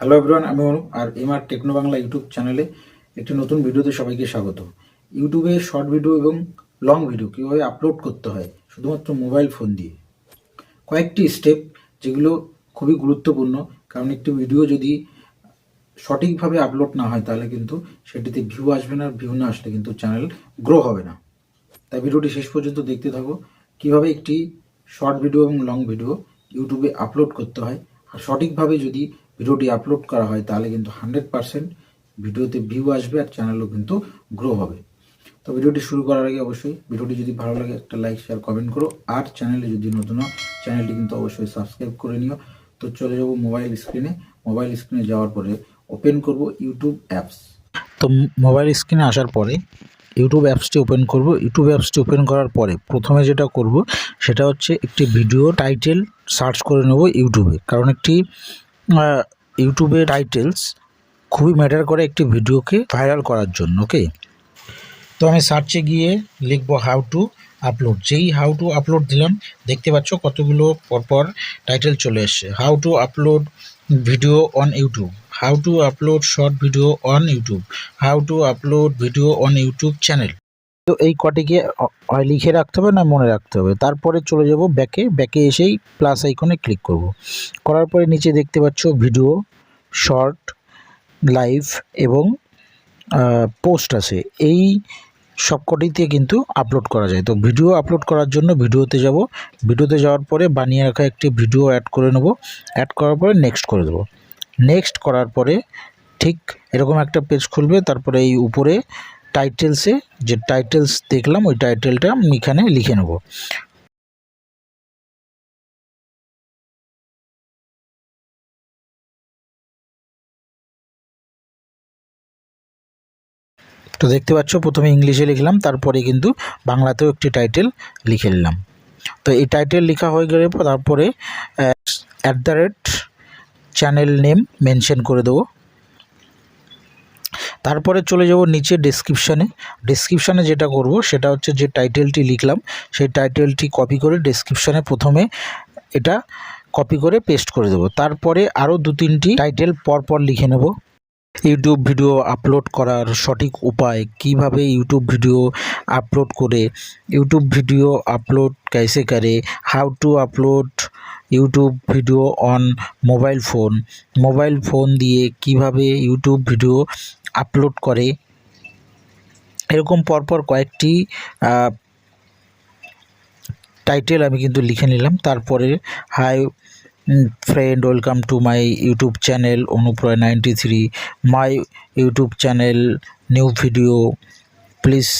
Hello everyone, আমি অনুপ আর MR techno Bangla YouTube চ্যানেলে একটি নতুন ভিডিওতে সবাইকে স্বাগত। ইউটিউবে শর্ট ভিডিও এবং লং ভিডিও কীভাবে আপলোড করতে হয় শুধুমাত্র মোবাইল ফোন দিয়ে, কয়েকটি স্টেপ যেগুলো খুবই গুরুত্বপূর্ণ। কারণ একটি ভিডিও যদি সঠিকভাবে আপলোড না হয় তাহলে কিন্তু সেটিতে ভিউ আসবে না, ভিউ না আসলে কিন্তু চ্যানেল গ্রো হবে না। তাই ভিডিওটি শেষ পর্যন্ত দেখতে থাকো, কীভাবে একটি শর্ট ভিডিও এবং লং ভিডিও ইউটিউবে আপলোড করতে হয়। আর সঠিকভাবে যদি ভিডিওটি আপলোড করা হয় তাহলে কিন্তু 100% ভিডিওতে ভিউ আসবে আর চ্যানেলও কিন্তু গ্রো হবে। তো ভিডিওটি শুরু করার আগে অবশ্যই ভিডিওটি যদি ভালো লাগে একটা লাইক শেয়ার কমেন্ট করো, আর চ্যানেলে যদি নতুন হয় চ্যানেলটি কিন্তু অবশ্যই সাবস্ক্রাইব করে নিও। তো চলে যাব মোবাইল স্ক্রিনে যাওয়ার পরে ওপেন করব ইউটিউব অ্যাপস। তো মোবাইল স্ক্রিনে আসার পরে ইউটিউব অ্যাপসটি ওপেন করব। ইউটিউব অ্যাপসটি ওপেন করার পরে প্রথমে যেটা করব সেটা হচ্ছে একটি ভিডিও টাইটেল সার্চ করে নেব ইউটিউবে, কারণ একটি ইউটিউবে টাইটেলস খুবই ম্যাটার করে একটি ভিডিওকে ভাইরাল করার জন্য। ওকে, তো আমি সার্চে গিয়ে লিখব হাউ টু আপলোড। যেই হাউ টু আপলোড দিলাম দেখতে পাচ্ছ কতগুলো পরপর টাইটেল চলে এসছে। How to upload video on YouTube, how to upload short video on YouTube, how to upload video on YouTube channel. তো এই কটিকে লিখে রাখতে হবে না মনে রাখতে হবে। তারপরে চলে যাব ব্যাকে এসেই প্লাস আইকনে ক্লিক করব। করার পরে নিচে দেখতে পাচ্ছ ভিডিও, শর্ট, লাইভ এবং পোস্ট আছে। এই সবকটিতে কিন্তু আপলোড করা যায়। তো ভিডিও আপলোড করার জন্য ভিডিওতে যাব। ভিডিওতে যাওয়ার পরে বানিয়ে রাখা একটি ভিডিও অ্যাড করে নেব। অ্যাড করার পরে নেক্সট করে দেবো। নেক্সট করার পরে ঠিক এরকম একটা পেজ খুলবে। তারপরে এই উপরে টাইটেলসে যে টাইটেলস দেখলাম ওই টাইটেলটা আমি এখানে লিখে নেব। তো দেখতে পাচ্ছ প্রথমে ইংলিশে লিখলাম, তারপরে কিন্তু বাংলাতেও একটি টাইটেল লিখে নিলাম। তো এই টাইটেল লেখা হয়ে গেলে তারপরে চ্যানেল নেম মেনশন করে দেবো। তারপরে চলে যাব নিচে ডেসক্রিপশানে যেটা করব সেটা হচ্ছে যে টাইটেলটি লিখলাম সেই টাইটেলটি কপি করে ডেসক্রিপশানে প্রথমে এটা কপি করে পেস্ট করে দেবো। তারপরে আরও 2-3টি টাইটেল পরপর লিখে নেব। ইউটিউব ভিডিও আপলোড করার সঠিক উপায়, কিভাবে ইউটিউব ভিডিও আপলোড করে ইউটিউব ভিডিও আপলোড कैसे करे, how to upload YouTube video on mobile phone দিয়ে কিভাবে ইউটিউব ভিডিও আপলোড করে, এরকম পরপর কয়েকটি টাইটেল আমি কিন্তু লিখে নিলাম। তারপরে high friend, welcome to my YouTube channel Anuproy 93, my YouTube channel new video, please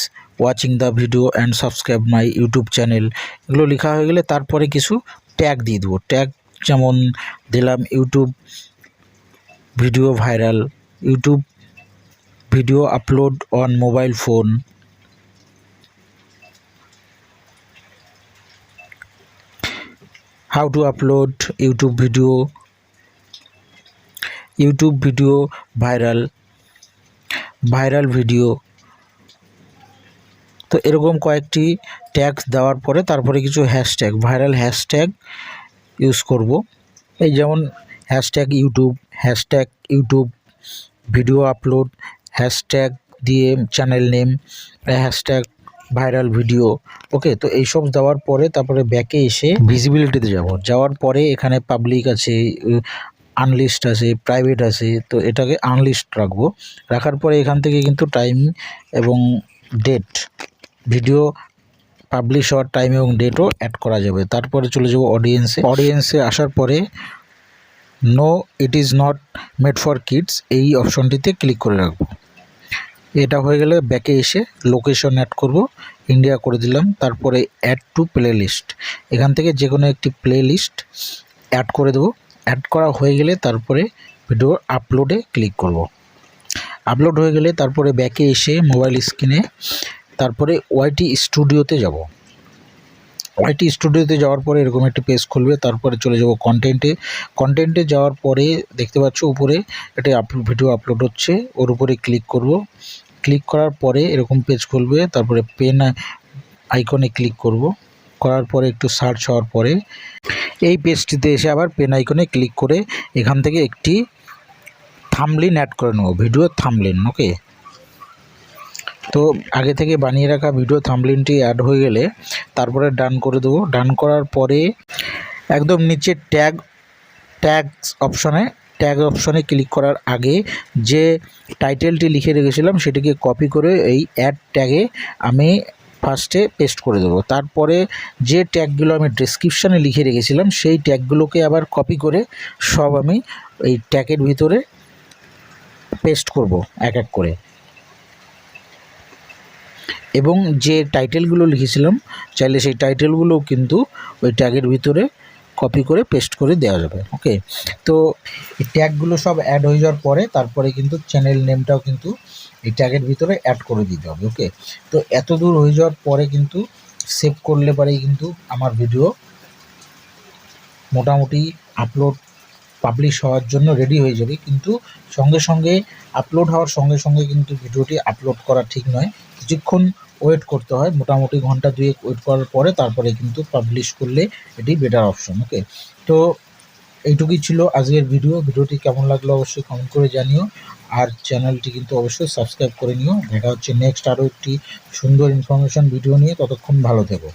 watching the video and subscribe my YouTube channel। এগুলো লেখা হয়ে গেলে তারপরে কিছু ট্যাগ দিয়ে দেবো। ট্যাগ যেমন দিলাম YouTube video viral, YouTube video upload on mobile phone, how to upload YouTube video viral video. তো এরকম কয়েকটি ট্যাগ দেওয়ার পরে তারপরে কিছু হ্যাশট্যাগ, ভাইরাল হ্যাশট্যাগ ইউজ করব। এই যেমন hashtag YouTube video upload, hashtag দিয়ে channel name, hashtag viral video. Okay, তো এইসব দেওয়ার পরে তারপরে ব্যাকে এসে ভিজিবিলিটিতে যাওয়ার পরে এখানে পাবলিক আছে, আনলিস্ট আছে, প্রাইভেট আছে। তো এটাকে আনলিস্ট রাখবো। রাখার পরে এখান থেকে কিন্তু টাইম এবং ডেট, ভিডিও পাবলিশ হওয়ার টাইম এবং ডেটও অ্যাড করা যাবে। তারপরে চলে যাব অডিয়েন্সে আসার পরে no it is not made for kids এই অপশনটিতে ক্লিক করে রাখবো। এটা হয়ে গেলে ব্যাকে এসে লোকেশন অ্যাড করব, ইন্ডিয়া করে দিলাম। তারপরে অ্যাড টু প্লে লিস্ট, এখান থেকে যে কোনো একটি প্লে লিস্ট অ্যাড করে দেবো। অ্যাড করা হয়ে গেলে তারপরে ভিডিও আপলোডে ক্লিক করব। আপলোড হয়ে গেলে তারপরে ব্যাকে এসে মোবাইল স্ক্রিনে তারপরে ওয়াইটি স্টুডিওতে যাব। ওয়াইটি স্টুডিওতে যাওয়ার পরে এরকম একটি পেজ খুলবে। তারপরে চলে যাব কন্টেন্টে যাওয়ার পরে দেখতে পাচ্ছ উপরে এটা ভিডিও আপলোড হচ্ছে, ওর উপরে ক্লিক করব। ক্লিক করার পরে এরকম পেজ খুলবে। তারপরে পেন আইকনে ক্লিক করব। করার পরে একটু সার্চ হওয়ার পরে এই পেজটিতে এসে আবার পেন আইকনে ক্লিক করে এখান থেকে একটি থাম্বনেইল অ্যাড করে নেব, ভিডিওর থাম্বনেইল। ওকে, তো আগে থেকে বানিয়ে রাখা ভিডিও থাম্বনেইলটি অ্যাড হয়ে গেলে তারপরে ডান করে দেবো। ডান করার পরে একদম নিচে ট্যাগস অপশনে ক্লিক করার আগে যে টাইটেলটি লিখে রেখেছিলাম সেটিকে কপি করে এই অ্যাড ট্যাগে আমি ফার্স্টে পেস্ট করে দেবো। তারপরে যে ট্যাগগুলো আমি ডেসক্রিপশানে লিখে রেখেছিলাম সেই ট্যাগগুলোকে আবার কপি করে সব আমি এই ট্যাগের ভিতরে পেস্ট করব এক এক করে, এবং যে টাইটেলগুলো লিখেছিলাম চাইলে সেই টাইটেলগুলোও কিন্তু ওই ট্যাগের ভিতরে কপি করে পেস্ট করে দেওয়া যাবে। ওকে, তো এই ট্যাগগুলো সব অ্যাড হয়ে যাওয়ার পরে তারপরে কিন্তু চ্যানেল নেমটাও কিন্তু এই ট্যাগের ভিতরে অ্যাড করে দিতে হবে। ওকে, তো এত দূর হয়ে যাওয়ার পরে কিন্তু সেভ করলে পরেই কিন্তু আমার ভিডিও মোটামুটি পাবলিশ হওয়ার জন্য রেডি হয়ে যাবে। কিন্তু সঙ্গে সঙ্গে আপলোড হওয়ার সঙ্গে সঙ্গে কিন্তু ভিডিওটি আপলোড করা ঠিক নয়, কিছুক্ষণ ওয়েট করতে হয়, মোটামুটি ঘন্টা 2 ওয়েট করার পরে তারপরে কিন্তু পাবলিশ করলে এটি বেটার অপশন। ওকে, তো এইটুকুই ছিল আজকের ভিডিওটি কেমন লাগলো অবশ্যই কমেন্ট করে জানিও, আর চ্যানেলটি কিন্তু অবশ্যই সাবস্ক্রাইব করে নিও। দেখা হচ্ছে নেক্সট আরও একটি সুন্দর ইনফরমেশন ভিডিও নিয়ে, ততক্ষণ ভালো থেকো।